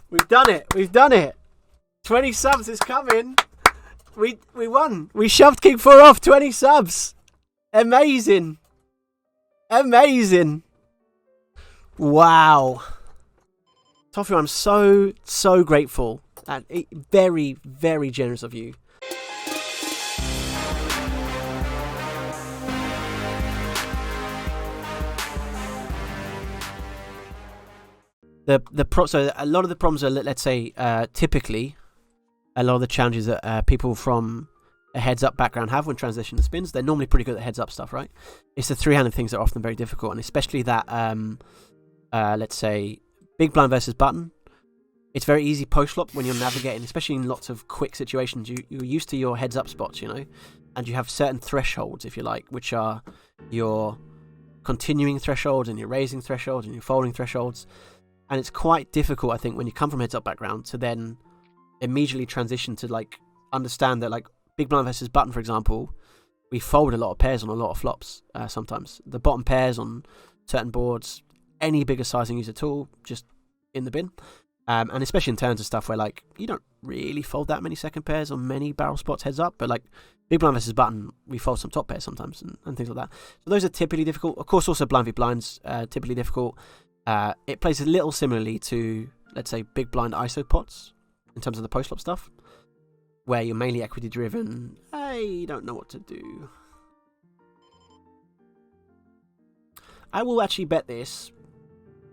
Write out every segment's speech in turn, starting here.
We've done it. We've done it. 20 subs is coming. We won. We shoved K4o off 20 subs. Amazing. Amazing. Wow. Toffee, I'm so grateful. And very, very generous of you. So a lot of the problems are, let's say, typically, a lot of the challenges that people from a heads-up background have when transitioning to spins, they're normally pretty good at heads-up stuff, right? It's the three-handed things that are often very difficult, and especially that, let's say, big blind versus button. It's very easy post-flop when you're navigating, especially in lots of quick situations. You're used to your heads-up spots, you know, and you have certain thresholds, if you like, which are your continuing thresholds and your raising thresholds and your folding thresholds. And it's quite difficult, I think, when you come from a heads-up background to then immediately transition to, like, understand that, like, big blind versus button, for example, we fold a lot of pairs on a lot of flops sometimes. The bottom pairs on certain boards, any bigger sizing user tool, just in the bin. And especially in terms of stuff where, like, you don't really fold that many second pairs on many barrel spots heads up, but, like, big blind versus button, we fold some top pairs sometimes and things like that. So those are typically difficult. Of course, also blind v blinds, typically difficult. It plays a little similarly to, let's say, big blind ISO pots in terms of the post-flop stuff, where you're mainly equity driven. I don't know what to do. I will actually bet this,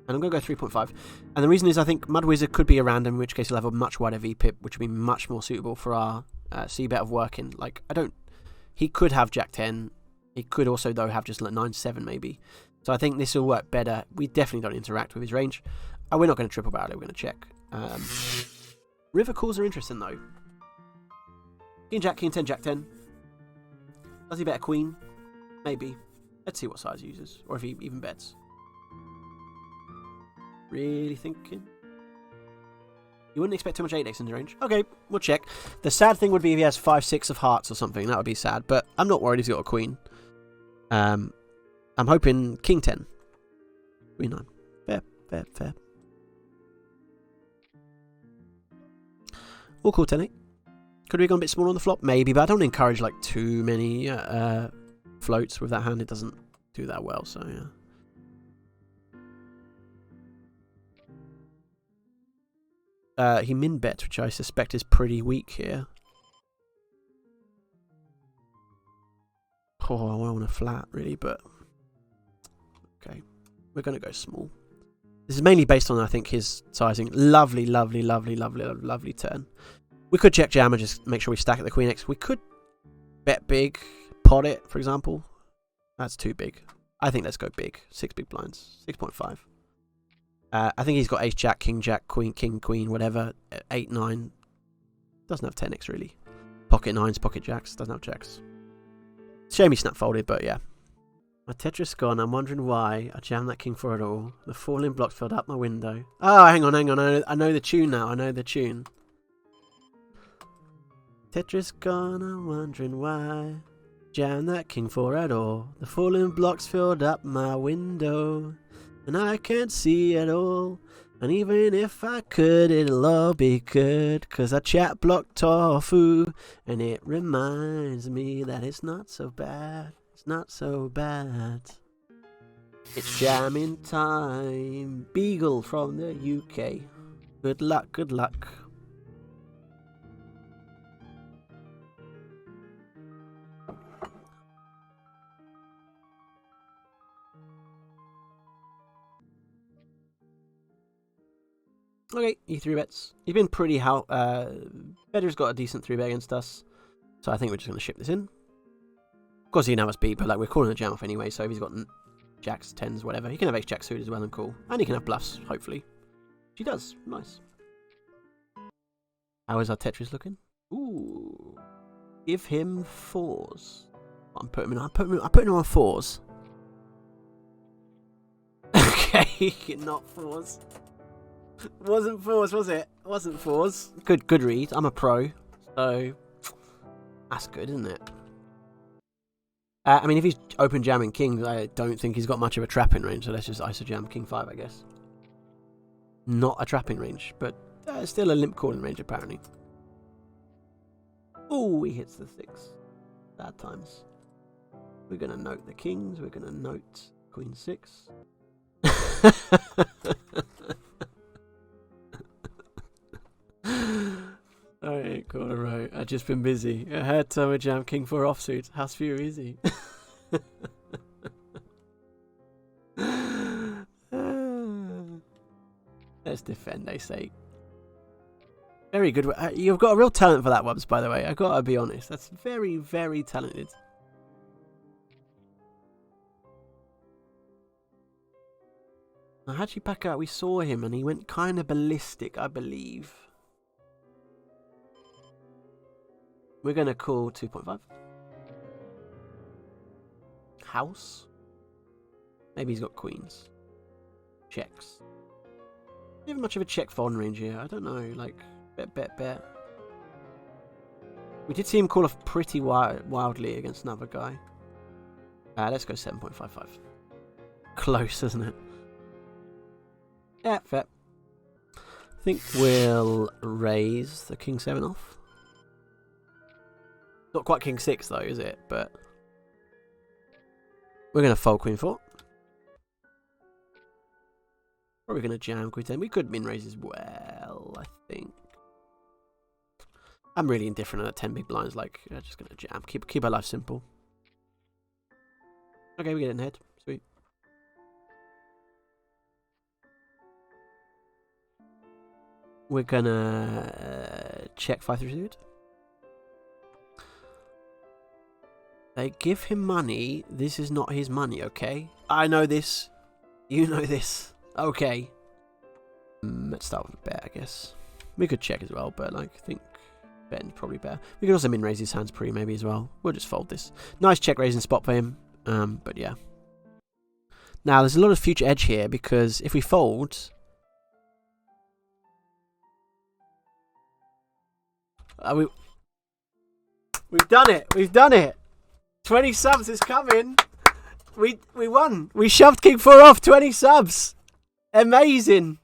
and I'm going to go 3.5. And the reason is I think Mud Wizard could be a random, in which case he'll have a much wider VPIP, which would be much more suitable for our C-bet of working. Like, he could have Jack 10. He could also, though, have just like 9-7 maybe. So I think this will work better. We definitely don't interact with his range. We're not going to triple barrel it. We're going to check. River calls are interesting, though. King Jack, King 10, Jack 10. Does he bet a queen? Maybe. Let's see what size he uses. Or if he even bets. Really thinking? You wouldn't expect too much 8x in the range. Okay, we'll check. The sad thing would be if he has 5-6 of hearts or something. That would be sad. But I'm not worried if he's got a queen. I'm hoping King 10. Queen 9. Fair. We'll call 10-8. Could we have gone a bit smaller on the flop? Maybe, but I don't encourage like too many floats with that hand. It doesn't do that well, so yeah. He min bets, which I suspect is pretty weak here. Oh, I want a flat, really, but okay. We're going to go small. This is mainly based on, I think, his sizing. Lovely turn. We could check jam and just make sure we stack at the Queen X. We could bet big, pot it, for example. That's too big. I think let's go big. 6 big blinds. 6.5. I think he's got Ace Jack, King Jack, Queen, King, Queen, whatever. 8, 9. Doesn't have 10x really. Pocket 9s, pocket jacks. Doesn't have jacks. Shame he snap folded, but yeah. My Tetris gone. I'm wondering why I jammed that K4o at all. The falling blocks filled up my window. Oh, hang on. I know the tune now. I know the tune. Tetris gone. I'm wondering why. Jammed that K4o at all. The falling blocks filled up my window. And I can't see at all. And even if I could, it'll all be good. 'Cause I chat blocked tofu. And it reminds me that it's not so bad. It's not so bad. It's jamming time. Beagle from the UK. Good luck, good luck. Okay, he 3-bets. He's been pretty Better's got a decent 3-bet against us. So I think we're just going to ship this in. Of course, he can have us beat, but like we're calling a jam off anyway, so if he's got jacks, 10s, whatever, he can have Ace-Jack suited as well and cool. And he can have bluffs, hopefully. She does. Nice. How is our Tetris looking? Ooh. Give him 4s. I'm putting him on 4s. Okay, not 4s. Wasn't 4s, was it? Wasn't 4s. Good read. I'm a pro, so that's good, isn't it? I mean, if he's open jamming kings, I don't think he's got much of a trap in range, so let's just ISO jam King 5, I guess. not a trapping range, but still a limp calling range apparently. Oh, he hits the 6. Bad times. We're going to note the kings. We're going to note queen 6. Alright, K4o. I've just been busy. I had to jam king 4 offsuit. House view easy. Let's defend, they say. Very good. You've got a real talent for that, Wubs, by the way. I've got to be honest. That's very, very talented. Now, Hachipaka, we saw him and he went kind of ballistic, I believe. We're going to call 2.5. House. Maybe he's got queens. Checks. Do you have much of a check fold range here? I don't know. Like, bet. We did see him call off pretty wildly against another guy. Let's go 7.55. Close, isn't it? Yeah, fair. I think we'll raise the king 7 off. Not quite king 6 though, is it? But we're going to fold queen 4. Probably going to jam queen 10. We could min raise as well, I think. I'm really indifferent at 10 big blinds. Like, I'm just going to jam. Keep our life simple. Okay, we get it in head. Sweet. We're going to check 5-3 suited. They give him money. This is not his money, okay? I know this. You know this. Okay. Let's start with a bet, I guess. We could check as well, but like, I think betting probably better. We could also min raise his hands pre maybe as well. We'll just fold this. Nice check raising spot for him. But yeah. Now there's a lot of future edge here because if we fold, we've done it. We've done it. 20 subs is coming. We won. We shoved K4o off 20 subs. Amazing.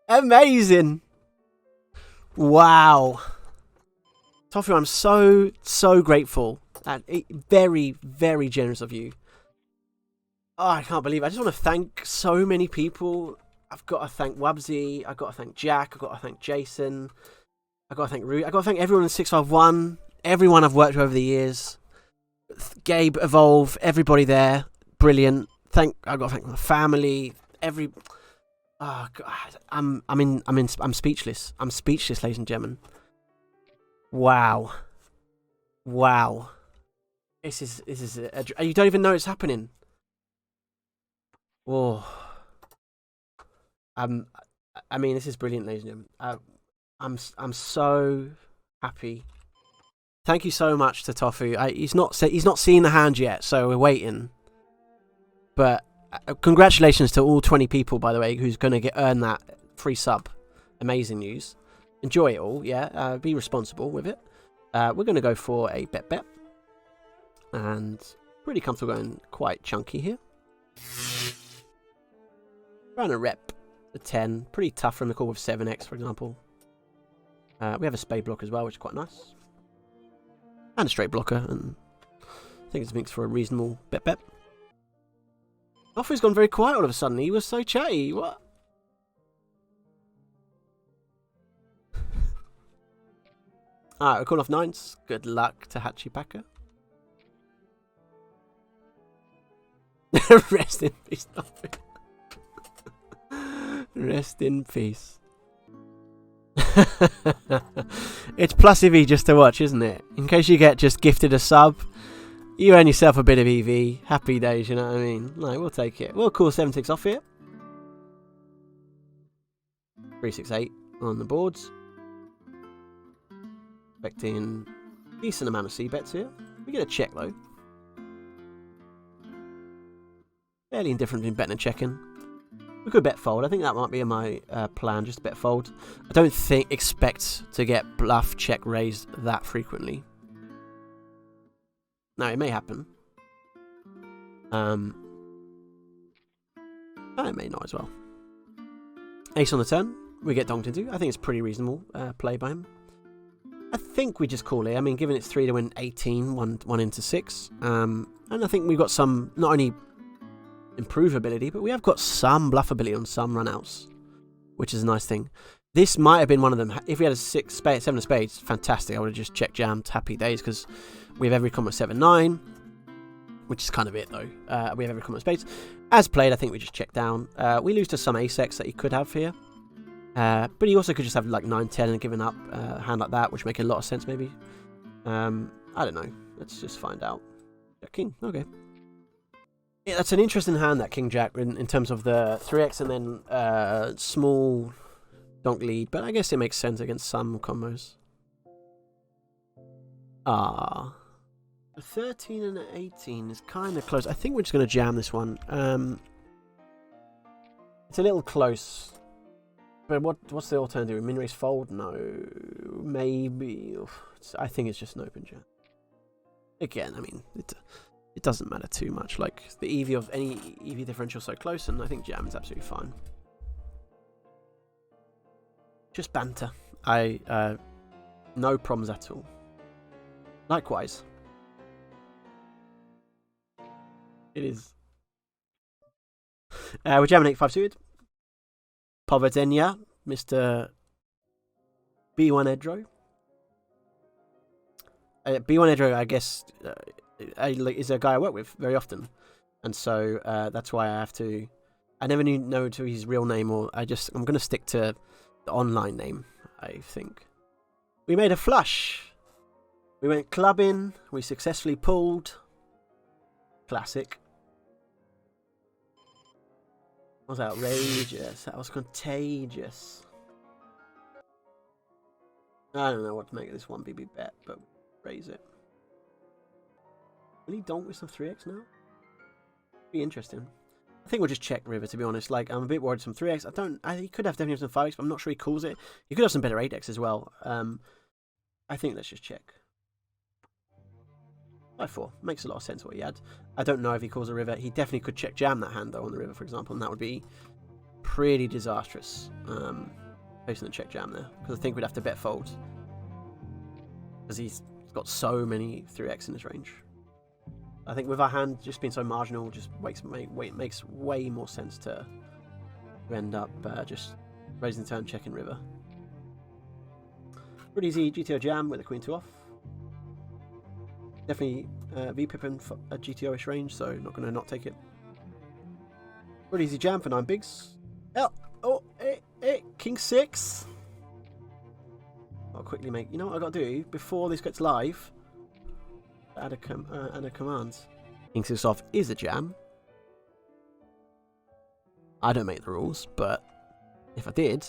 Amazing. Wow. K4o, I'm so grateful. And very, very generous of you. Oh, I can't believe it. I just want to thank so many people. I've got to thank Wubsy. I've got to thank Jack. I've got to thank Jason. I've got to thank Root. I've got to thank everyone in 651. Everyone I've worked with over the years. Gabe, Evolve, everybody there. Brilliant. I've got to thank my family. Oh God, I'm speechless. I'm speechless, ladies and gentlemen. Wow. This is you don't even know it's happening. Oh. I mean, this is brilliant, ladies and gentlemen. I'm so happy. Thank you so much to K4o. He's not seen the hand yet, so we're waiting. But congratulations to all 20 people, by the way, who's going to earn that free sub. Amazing news. Enjoy it all, yeah. Be responsible with it. We're going to go for a bet. And pretty comfortable going quite chunky here. Trying to rep the 10. Pretty tough from the call with 7x, for example. We have a spade block as well, which is quite nice. And a straight blocker, and I think it makes for a reasonable bet. K4o's gone very quiet all of a sudden. He was so chatty. What? Alright, we're calling off 9s. Good luck to Hachipaka. Rest in peace, Rest in peace. It's plus EV just to watch, isn't it? In case you get just gifted a sub, you earn yourself a bit of EV. Happy days, you know what I mean? Like, we'll take it. We'll call 7-6 off here. 3-6-8 on the boards. Expecting a decent amount of C bets here. We get a check though. Fairly indifferent between betting and checking. We could bet fold. I think that might be my plan, just bet fold. I don't expect to get bluff check raised that frequently. Now, it may happen. It may not as well. Ace on the turn, we get donked into. I think it's pretty reasonable play by him. I think we just call it. I mean, given it's 3 to win 18, one into 6. And I think we've got some, not only improvability, but we have got some bluffability on some runouts, which is a nice thing. This might have been one of them. If we had a 7 of spades, fantastic. I would have just check jammed, happy days, because we have every combo 7-9, which is kind of it though. We have every combo spades. As played, I think we just check down. We lose to some ace-x that he could have here. But he also could just have like 9-10 and given up a hand like that, which make a lot of sense maybe. I don't know. Let's just find out. Jack King, okay. Yeah, that's an interesting hand, that King Jack, in terms of the 3x and then small donk lead, but I guess it makes sense against some combos. A 13 and an 18 is kind of close. I think we're just going to jam this one. It's a little close. But what's the alternative? Min raise fold? No. Maybe. I think it's just an open jam. Again, I mean, it doesn't matter too much. Like, the EV of any EV differential is so close, and I think jam is absolutely fine. Just banter. No problems at all. Likewise. It is. We're jamming 8-5 suited. Povedenia, Mr. B1 Edro. B1 Edro, I guess, is a guy I work with very often. And so that's why I have to... I never know to his real name, or I'm going to stick to the online name, I think. We made a flush. We went clubbing. We successfully pulled. Classic. That was outrageous. That was contagious. I don't know what to make of this 1BB bet, but raise it. Will he donk with some 3x now? Be interesting. I think we'll just check river, to be honest. Like, I'm a bit worried some 3x. He could have definitely some 5x, but I'm not sure he calls it. He could have some better 8x as well. I think let's just check. 5-4. Makes a lot of sense what he had. I don't know if he calls a river. He definitely could check jam that hand, though, on the river, for example, and that would be pretty disastrous. Facing the check jam there. Because I think we'd have to bet fold. Because he's got so many 3x in his range. I think with our hand just being so marginal, just makes way more sense to end up just raising the turn, checking river. Pretty easy GTO jam with the queen 2 off. Definitely V-pipping for a GTO-ish range, so not going to not take it. Pretty easy jam for 9 bigs. King 6. I'll quickly make... You know what I've got to do? Before this gets live, add a command. King 6 off is a jam. I don't make the rules, but if I did,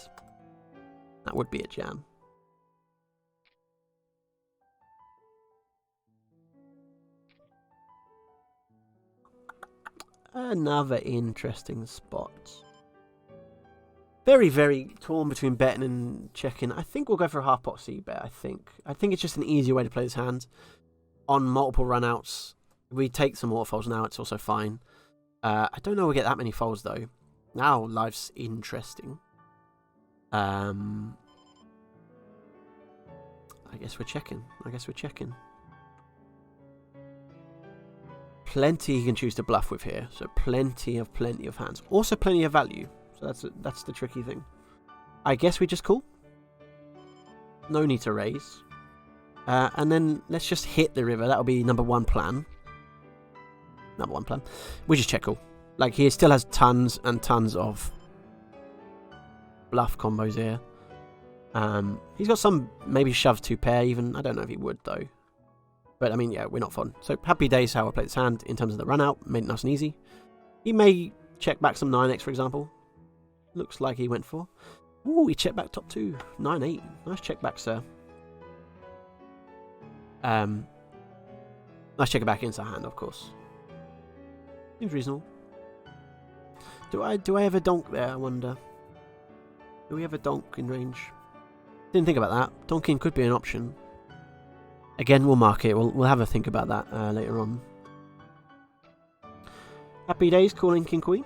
that would be a jam. Another interesting spot. Very, very torn between betting and checking. I think we'll go for a half pot C bet, I think. I think it's just an easier way to play this hand. On multiple runouts. If we take some more folds now, it's also fine. I don't know we'll get that many folds, though. Now, life's interesting. I guess we're checking. Plenty he can choose to bluff with here, so plenty of hands. Also plenty of value, so that's the tricky thing. I guess we just call. No need to raise. And then let's just hit the river. That'll be number one plan. We just check call. Like, he still has tons and tons of bluff combos here. He's got some maybe shove 2 pair even. I don't know if he would though. But, I mean, yeah, we're not fun. So, happy days how I played this hand in terms of the run out. Made it nice and easy. He may check back some 9x, for example. Looks like he went for. Ooh, he checked back top 2. 9-8. Nice check back, sir. Nice check back into hand, of course. Seems reasonable. Do I have a donk there, I wonder? Do we have a donk in range? Didn't think about that. Donking could be an option. Again, we'll mark it. We'll have a think about that later on. Happy days calling King Queen.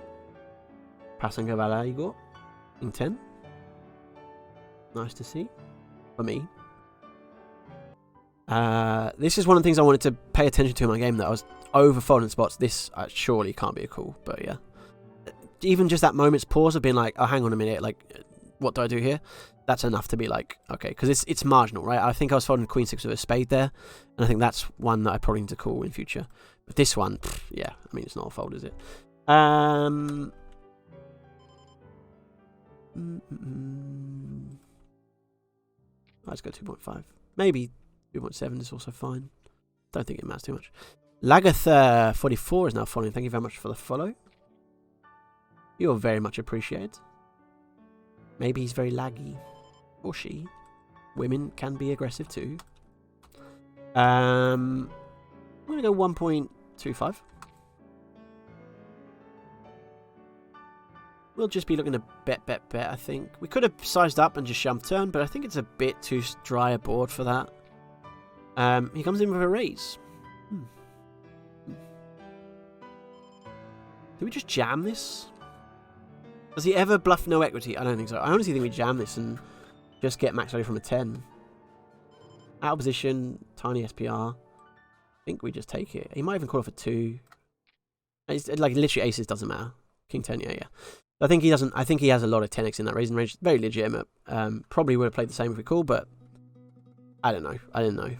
Passing Cavallo Igor. King 10. Nice to see. For me. This is one of the things I wanted to pay attention to in my game, that I was over-folding spots. This surely can't be a call, but yeah. Even just that moment's pause of being like, oh, hang on a minute, like, what do I do here? That's enough to be like, okay, because it's marginal, right? I think I was folding Queen 6 with a spade there, and I think that's one that I probably need to call in future. But this one, yeah, I mean, it's not a fold, is it? Let's go 2.5. Maybe 2.7 is also fine. Don't think it matters too much. Lagath44 is now following. Thank you very much for the follow. You're very much appreciated. Maybe he's very laggy. Or she. Women can be aggressive too. I'm going to go 1.25. We'll just be looking to bet, I think. We could have sized up and just shoved turn, but I think it's a bit too dry a board for that. He comes in with a raise. Do we just jam this? Does he ever bluff no equity? I don't think so. I honestly think we jam this and just get max value from a 10. Out of position, tiny SPR. I think we just take it. He might even call off a 2. It's like literally aces doesn't matter. King 10, yeah. I think he doesn't. I think he has a lot of 10x in that raising range. Very legitimate. Probably would have played the same if we called, but I don't know. I didn't know.